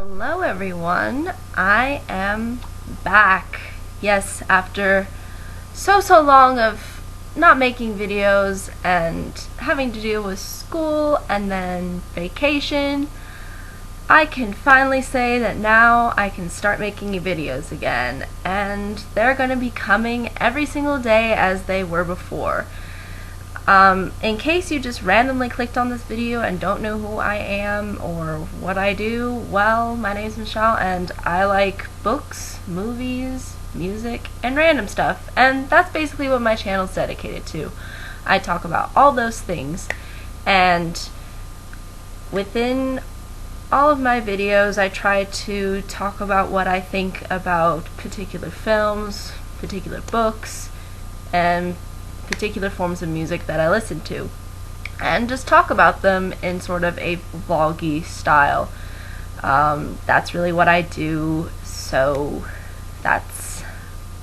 Hello everyone, I am back. Yes, after so long of not making videos and having to deal with school and then vacation, I can finally say that now I can start making videos again, and they're going to be coming every single day as they were before. In case you just randomly clicked on this video and don't know who I am or what I do, well, my name is Michelle and I like books, movies, music, and random stuff, and that's basically what my channel is dedicated to. I talk about all those things, and within all of my videos I try to talk about what I think about particular films, particular books, and particular forms of music that I listen to, and just talk about them in sort of a vloggy style. That's really what I do, so that's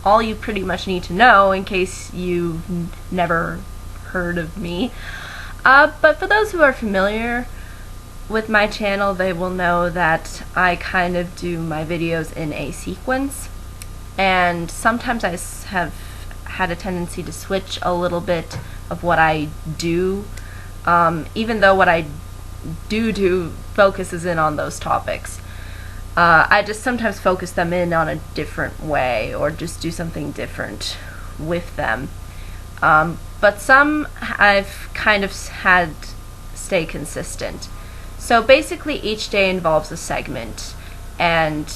all you pretty much need to know in case you've never heard of me. But for those who are familiar with my channel, they will know that I kind of do my videos in a sequence, and sometimes I have had a tendency to switch a little bit of what I do, even though what I do focuses in on those topics. I just sometimes focus them in on a different way or just do something different with them. But some I've kind of had stay consistent. So basically each day involves a segment, and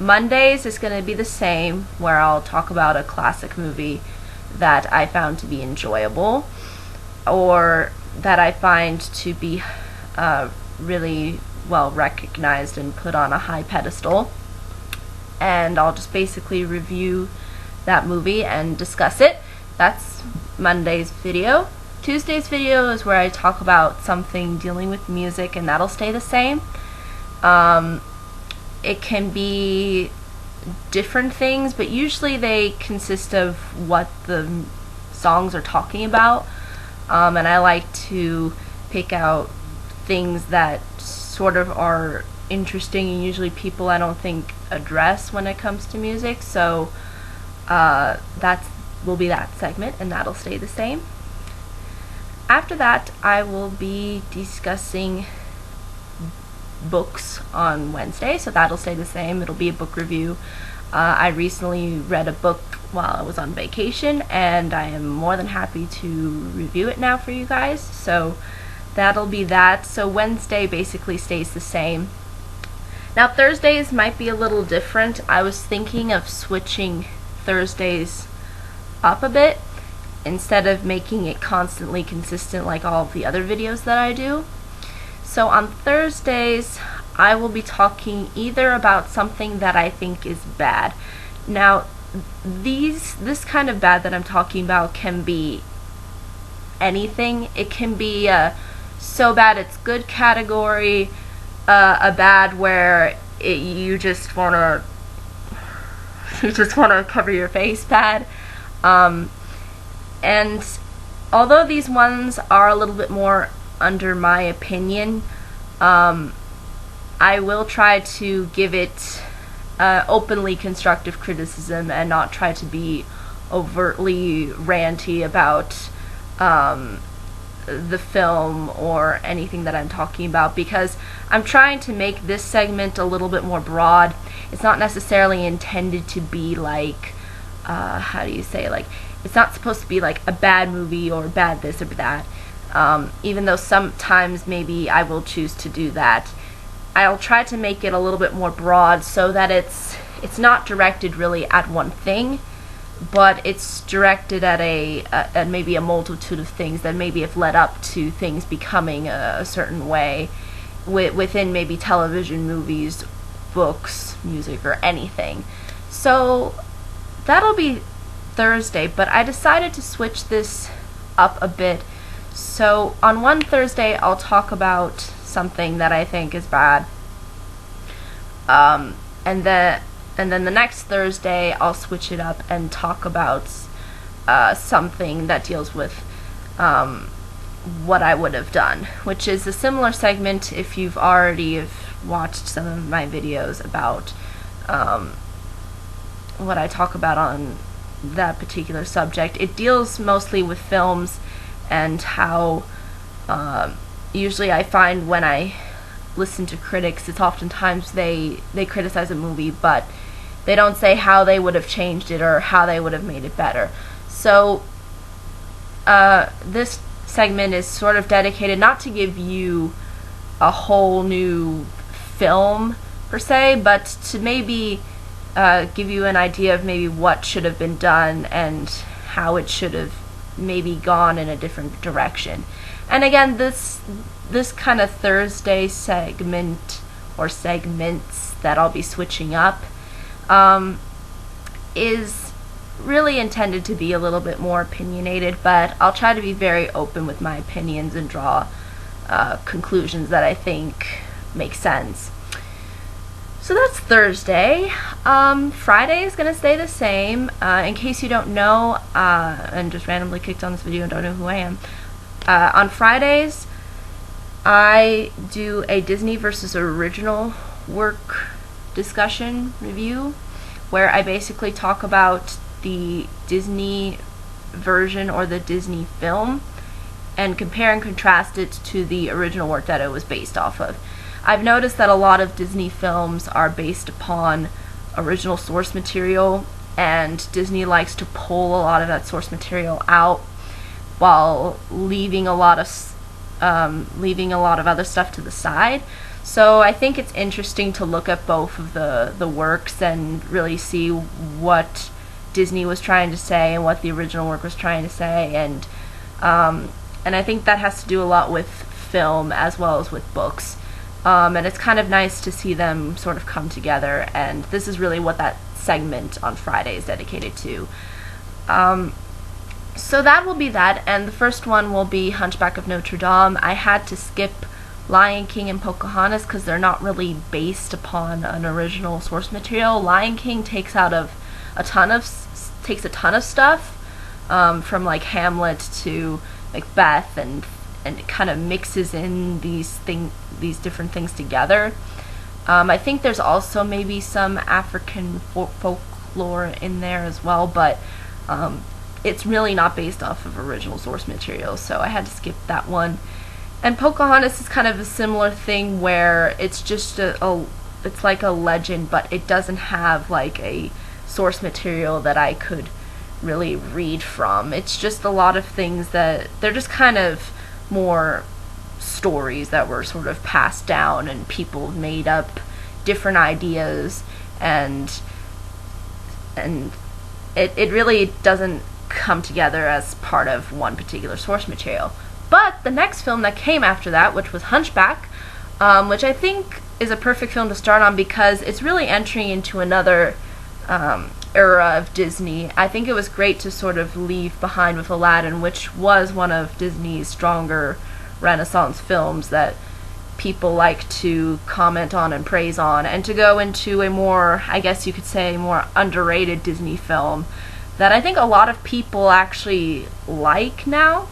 Mondays is going to be the same, where I'll talk about a classic movie that I found to be enjoyable or that I find to be really well recognized and put on a high pedestal, and I'll just basically review that movie and discuss it. That's Monday's video. Tuesday's video is where I talk about something dealing with music, and that'll stay the same. It can be different things, but usually they consist of what the songs are talking about, and I like to pick out things that sort of are interesting and usually people I don't think address when it comes to music, so that will be that segment, and that'll stay the same. After that, I will be discussing books on Wednesday, so that'll stay the same. It'll be a book review. I recently read a book while I was on vacation, and I am more than happy to review it now for you guys, so that'll be that. So Wednesday basically stays the same. Now Thursdays might be a little different. I was thinking of switching Thursdays up a bit instead of making it constantly consistent like all of the other videos that I do. So on Thursdays, I will be talking either about something that I think is bad. Now, this kind of bad that I'm talking about can be anything. It can be so bad it's good category, a bad where you just wanna cover your face bad. And although these ones are a little bit more under my opinion, I will try to give it openly constructive criticism and not try to be overtly ranty about the film or anything that I'm talking about, because I'm trying to make this segment a little bit more broad. It's not necessarily intended to be like, how do you say, like, it's not supposed to be like a bad movie or bad this or that. Even though sometimes maybe I will choose to do that, I'll try to make it a little bit more broad so that it's not directed really at one thing, but it's directed at maybe a multitude of things that maybe have led up to things becoming a certain way within maybe television, movies, books, music, or anything. So that'll be Thursday, but I decided to switch this up a bit. So on one Thursday I'll talk about something that I think is bad, and then the next Thursday I'll switch it up and talk about something that deals with what I would have done, which is a similar segment if you've already watched some of my videos about what I talk about on that particular subject. It deals mostly with films and how usually I find when I listen to critics, it's oftentimes they criticize a movie, but they don't say how they would have changed it or how they would have made it better. So this segment is sort of dedicated not to give you a whole new film per se, but to maybe give you an idea of maybe what should have been done and how it should have maybe gone in a different direction. And again, this kind of Thursday segment or segments that I'll be switching up is really intended to be a little bit more opinionated, but I'll try to be very open with my opinions and draw conclusions that I think make sense. So that's Thursday. Friday is going to stay the same. In case you don't know, and just randomly clicked on this video and don't know who I am, on Fridays I do a Disney versus original work discussion review, where I basically talk about the Disney version or the Disney film and compare and contrast it to the original work that it was based off of. I've noticed that a lot of Disney films are based upon original source material, and Disney likes to pull a lot of that source material out while leaving a lot of other stuff to the side. So I think it's interesting to look at both of the works and really see what Disney was trying to say and what the original work was trying to say, and I think that has to do a lot with film as well as with books. And it's kind of nice to see them sort of come together, and this is really what that segment on Friday is dedicated to. So that will be that, and the first one will be Hunchback of Notre Dame. I had to skip Lion King and Pocahontas because they're not really based upon an original source material. Lion King takes a ton of stuff from like Hamlet to Macbeth, and it kind of mixes in these different things together. I think there's also maybe some African folklore in there as well, but it's really not based off of original source material, so I had to skip that one. And Pocahontas is kind of a similar thing where it's just it's like a legend, but it doesn't have like a source material that I could really read from. It's just a lot of things that they're just kind of more stories that were sort of passed down, and people made up different ideas, and it really doesn't come together as part of one particular source material. But the next film that came after that, which was Hunchback, which I think is a perfect film to start on because it's really entering into another era of Disney. I think it was great to sort of leave behind with Aladdin, which was one of Disney's stronger Renaissance films that people like to comment on and praise on, and to go into a more, I guess you could say, more underrated Disney film that I think a lot of people actually like now,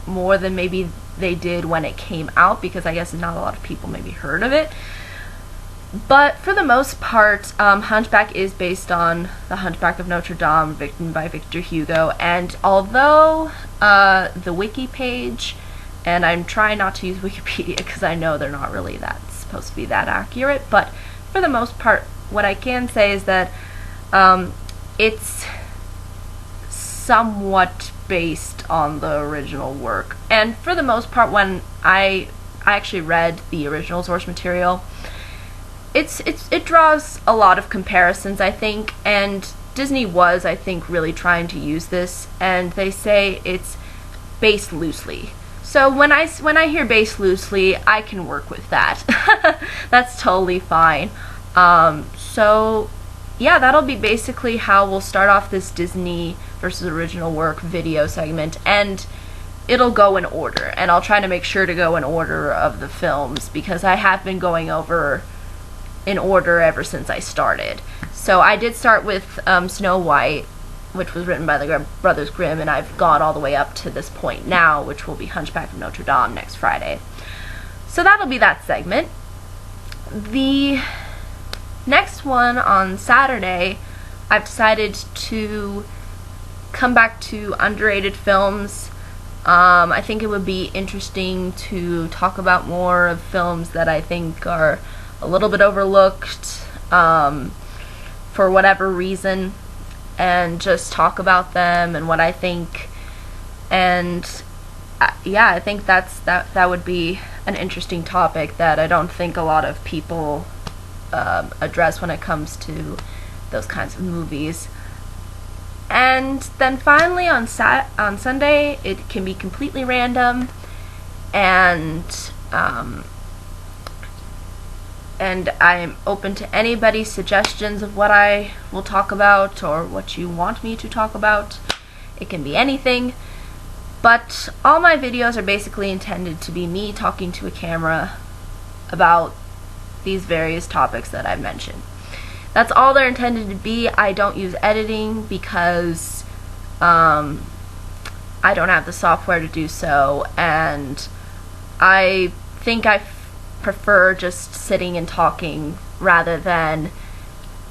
more than maybe they did when it came out, because I guess not a lot of people maybe heard of it. But for the most part, Hunchback is based on The Hunchback of Notre Dame, written by Victor Hugo, and although the wiki page, and I'm trying not to use Wikipedia because I know they're not really supposed to be that accurate, but for the most part, what I can say is that it's somewhat based on the original work. And for the most part, when I actually read the original source material, it draws a lot of comparisons, I think, and Disney was, I think, really trying to use this, and they say it's based loosely. So when I hear based loosely, I can work with that. That's totally fine. So yeah, that'll be basically how we'll start off this Disney versus original work video segment, and it'll go in order, and I'll try to make sure to go in order of the films because I have been going over in order ever since I started. So I did start with Snow White, which was written by the Brothers Grimm, and I've gone all the way up to this point now, which will be Hunchback of Notre Dame next Friday. So that'll be that segment. the next one on Saturday, I've decided to come back to underrated films. I think it would be interesting to talk about more of films that I think are a little bit overlooked for whatever reason, and just talk about them and what I think. And yeah, I think that would be an interesting topic that I don't think a lot of people address when it comes to those kinds of movies. And then finally on Sunday, it can be completely random, and I'm open to anybody's suggestions of what I will talk about or what you want me to talk about. It can be anything, but all my videos are basically intended to be me talking to a camera about these various topics that I've mentioned. That's all they're intended to be. I don't use editing because I don't have the software to do so, and I think I prefer just sitting and talking rather than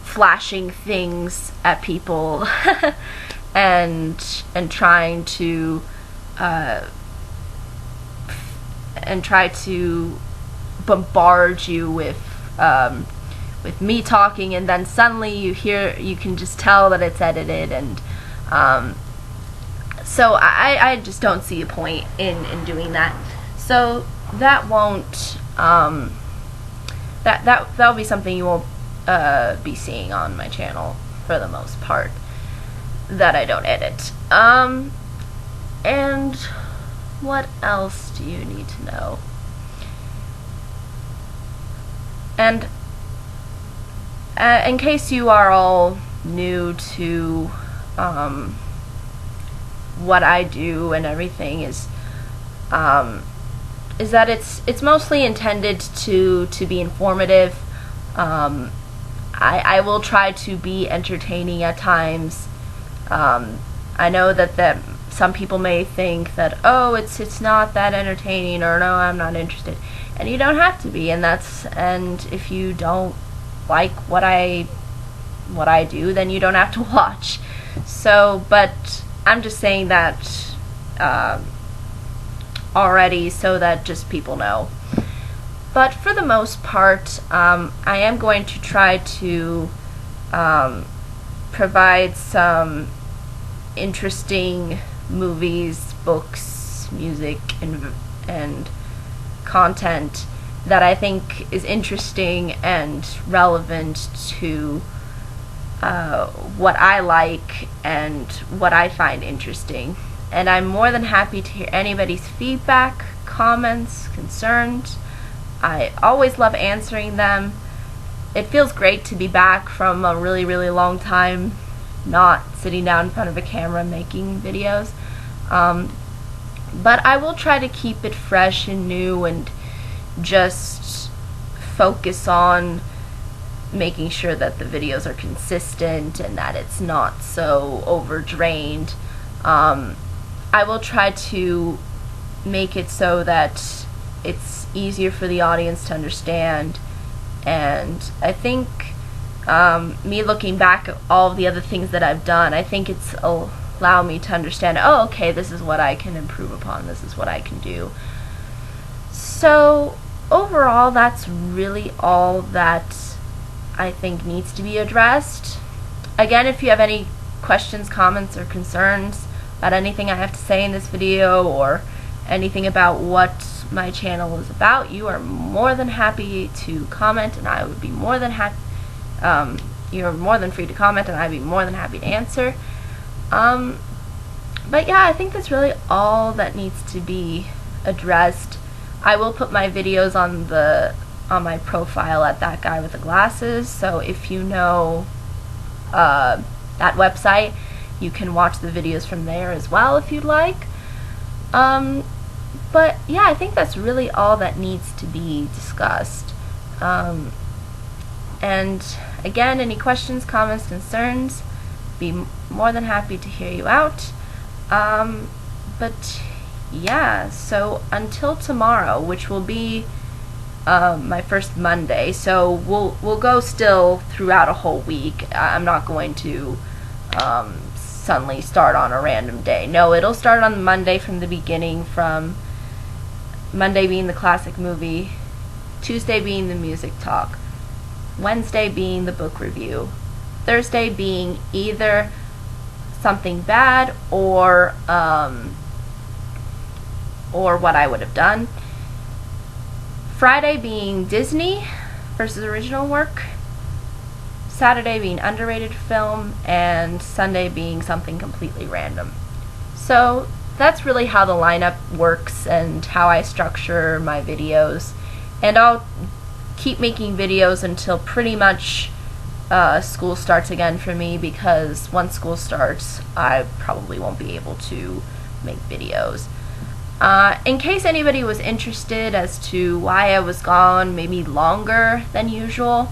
flashing things at people and trying to try to bombard you with me talking, and then suddenly you can just tell that it's edited, and so I just don't see a point in doing that. So that won't that'll be something you won't be seeing on my channel for the most part, that I don't edit. And what else do you need to know? And in case you are all new to what I do and everything, is that it's mostly intended to be informative. I will try to be entertaining at times. I know that some people may think that, oh, it's not that entertaining, or no, I'm not interested, and you don't have to be. And if you don't like what I do, then you don't have to watch. So, but I'm just saying that already so that just people know. But for the most part, I am going to try to provide some interesting movies, books, music, and content that I think is interesting and relevant to what I like and what I find interesting. And I'm more than happy to hear anybody's feedback, comments, concerns. I always love answering them. It feels great to be back from a really, really long time not sitting down in front of a camera making videos. But I will try to keep it fresh and new, and just focus on making sure that the videos are consistent and that it's not so overdrained. I will try to make it so that it's easier for the audience to understand, and I think me looking back at all of the other things that I've done, I think it's allowed me to understand, oh, okay, this is what I can improve upon, this is what I can do. So overall, that's really all that I think needs to be addressed. Again, if you have any questions, comments, or concerns about anything I have to say in this video, or anything about what my channel is about, you are more than happy to comment, and I would be more than happy. You're more than free to comment, and I'd be more than happy to answer. But yeah, I think that's really all that needs to be addressed. I will put my videos on my profile at That Guy with the Glasses, so if you know that website, you can watch the videos from there as well if you'd like. But yeah, I think that's really all that needs to be discussed. And again, any questions, comments, concerns, be more than happy to hear you out. But yeah, so until tomorrow, which will be my first Monday. So we'll go still throughout a whole week. I'm not going to suddenly start on a random day. No, it'll start on Monday from the beginning, from Monday being the classic movie, Tuesday being the music talk, Wednesday being the book review, Thursday being either something bad or what I would have done, Friday being Disney versus original work, Saturday being underrated film, and Sunday being something completely random. So that's really how the lineup works and how I structure my videos. And I'll keep making videos until pretty much school starts again for me, because once school starts, I probably won't be able to make videos. In case anybody was interested as to why I was gone maybe longer than usual,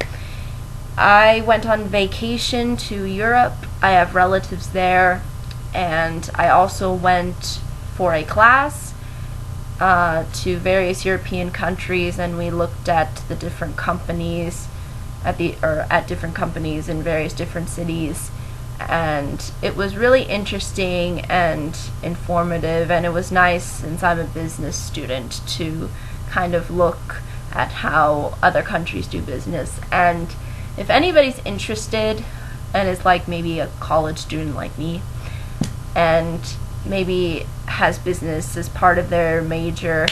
I went on vacation to Europe. I have relatives there, and I also went for a class to various European countries, and we looked at the different companies at different companies in various different cities, and it was really interesting and informative, and it was nice, since I'm a business student, to kind of look at how other countries do business. And if anybody's interested and is like maybe a college student like me and maybe has business as part of their major,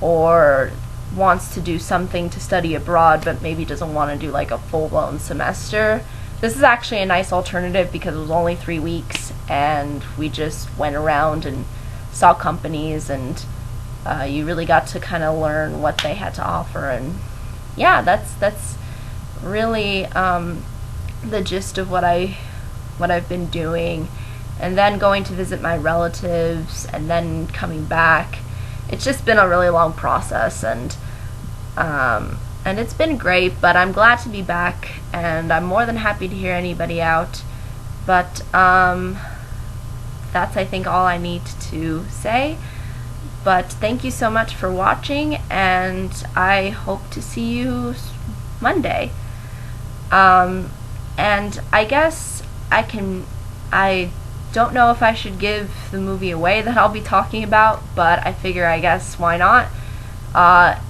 or wants to do something to study abroad but maybe doesn't want to do like a full-blown semester, this is actually a nice alternative, because it was only 3 weeks and we just went around and saw companies, and you really got to kind of learn what they had to offer. And yeah, that's really the gist of what I've been doing. And then going to visit my relatives and then coming back. It's just been a really long process, and it's been great, but I'm glad to be back, and I'm more than happy to hear anybody out. But that's, I think, all I need to say. But thank you so much for watching, and I hope to see you Monday. And I guess I don't know if I should give the movie away that I'll be talking about, but I figure, I guess, why not?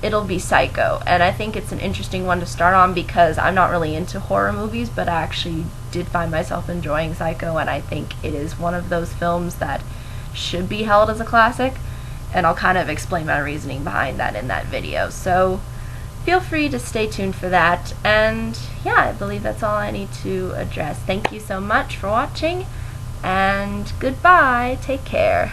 It'll be Psycho, and I think it's an interesting one to start on, because I'm not really into horror movies, but I actually did find myself enjoying Psycho, and I think it is one of those films that should be held as a classic, and I'll kind of explain my reasoning behind that in that video. So feel free to stay tuned for that, and yeah, I believe that's all I need to address. Thank you so much for watching, and goodbye. Take care.